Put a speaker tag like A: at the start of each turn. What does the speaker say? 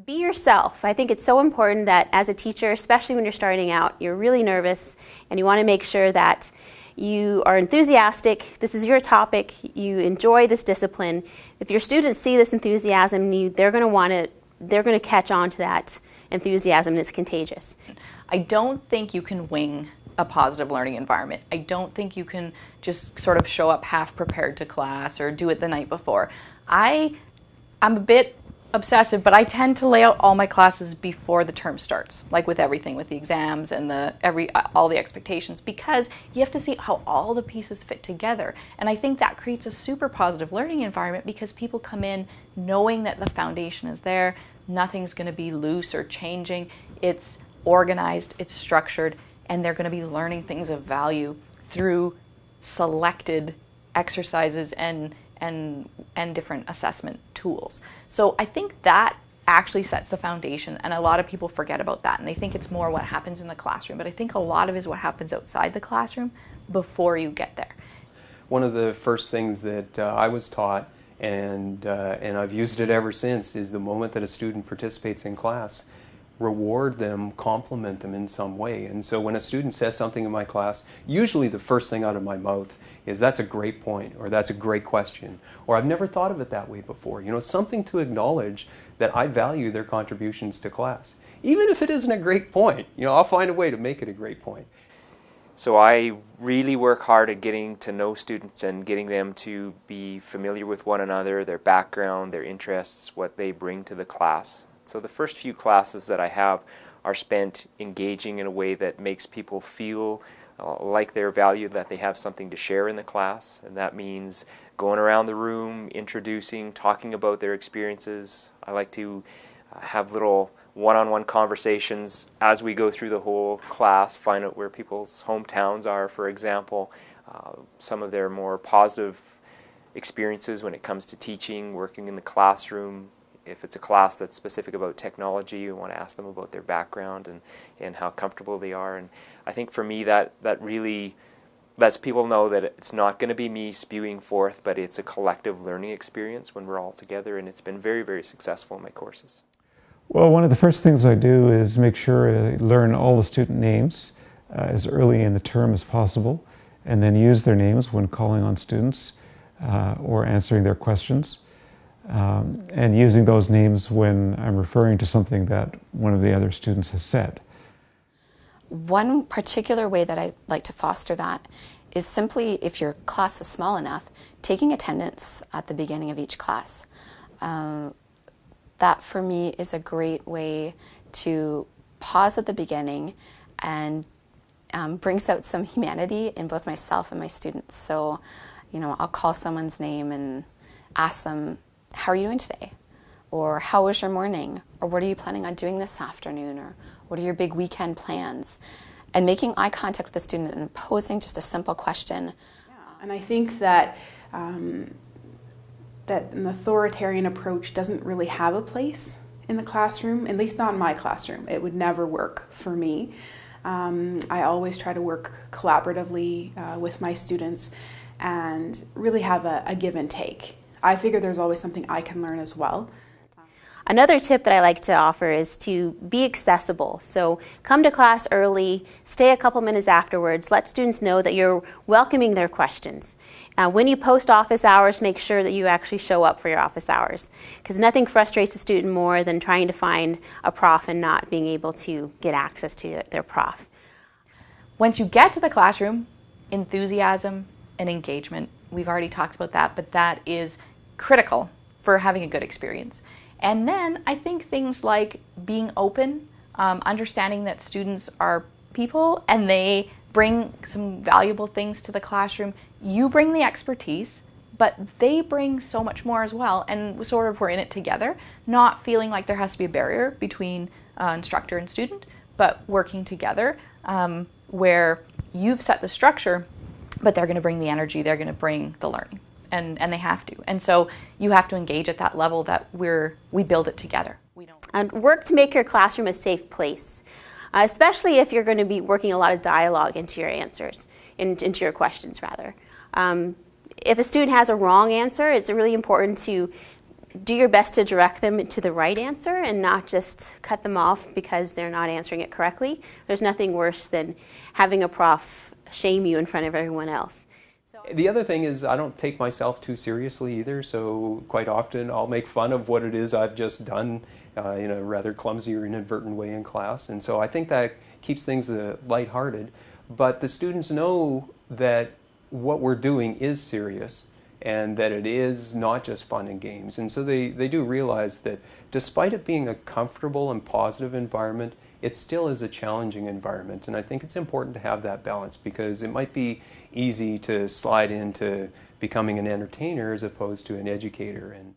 A: Be yourself. I think it's so important that as a teacher, especially when you're starting out, you're really nervous and you want to make sure that you are enthusiastic. This is your topic. You enjoy this discipline. If your students see this enthusiasm in you, they're going to catch on to that enthusiasm, and it's contagious.
B: I don't think you can wing a positive learning environment. I don't think you can just sort of show up half prepared to class or do it the night before. I'm a bit obsessive, but I tend to lay out all my classes before the term starts, like with everything, with the exams and all the expectations, because you have to see how all the pieces fit together. And I think that creates a super positive learning environment because people come in knowing that the foundation is there, nothing's going to be loose or changing, it's organized, it's structured, and they're going to be learning things of value through selected exercises and different assessment tools. So I think that actually sets the foundation, and a lot of people forget about that, and they think it's more what happens in the classroom, but I think a lot of it is what happens outside the classroom before you get there.
C: One of the first things that I was taught, and I've used it ever since, is the moment that a student participates in class, reward them, compliment them in some way. And so when a student says something in my class, usually the first thing out of my mouth is, that's a great point, or that's a great question, or I've never thought of it that way before. You know, something to acknowledge that I value their contributions to class. Even if it isn't a great point, you know, I'll find a way to make it a great point.
D: So I really work hard at getting to know students and getting them to be familiar with one another, their background, their interests, what they bring to the class. So the first few classes that I have are spent engaging in a way that makes people feel like they're valued, that they have something to share in the class. And that means going around the room, introducing, talking about their experiences. I like to have little one-on-one conversations as we go through the whole class, find out where people's hometowns are, for example, some of their more positive experiences when it comes to teaching, working in the classroom. If it's a class that's specific about technology, you want to ask them about their background and how comfortable they are. And I think for me that really lets people know that it's not going to be me spewing forth, but it's a collective learning experience when we're all together, and it's been very, very successful in my courses.
E: Well, one of the first things I do is make sure I learn all the student names as early in the term as possible, and then use their names when calling on students or answering their questions. And using those names when I'm referring to something that one of the other students has said.
F: One particular way that I like to foster that is simply, if your class is small enough, taking attendance at the beginning of each class. That for me is a great way to pause at the beginning and brings out some humanity in both myself and my students. So, you know, I'll call someone's name and ask them, how are you doing today? Or how was your morning? Or what are you planning on doing this afternoon? Or what are your big weekend plans? And making eye contact with the student and posing just a simple question.
G: Yeah. And I think that that an authoritarian approach doesn't really have a place in the classroom, at least not in my classroom. It would never work for me. I always try to work collaboratively with my students and really have a give and take. I figure there's always something I can learn as well.
A: Another tip that I like to offer is to be accessible. So come to class early, stay a couple minutes afterwards, let students know that you're welcoming their questions. When you post office hours, make sure that you actually show up for your office hours, because nothing frustrates a student more than trying to find a prof and not being able to get access to their prof.
B: Once you get to the classroom, enthusiasm and engagement, we've already talked about that, but that is critical for having a good experience. And then I think things like being open, understanding that students are people and they bring some valuable things to the classroom. You bring the expertise, but they bring so much more as well, and sort of we're in it together, not feeling like there has to be a barrier between instructor and student, but working together where you've set the structure, but they're going to bring the energy, they're going to bring the learning. And they have to. And so you have to engage at that level that we build it together.
A: And work to make your classroom a safe place, especially if you're going to be working a lot of dialogue into your answers, into your questions rather. If a student has a wrong answer, it's really important to do your best to direct them to the right answer and not just cut them off because they're not answering it correctly. There's nothing worse than having a prof shame you in front of everyone else.
C: The other thing is I don't take myself too seriously either, so quite often I'll make fun of what it is I've just done in a rather clumsy or inadvertent way in class, and so I think that keeps things lighthearted. But the students know that what we're doing is serious and that it is not just fun and games, and so they do realize that despite it being a comfortable and positive environment, it still is a challenging environment, and I think it's important to have that balance because it might be easy to slide into becoming an entertainer as opposed to an educator. And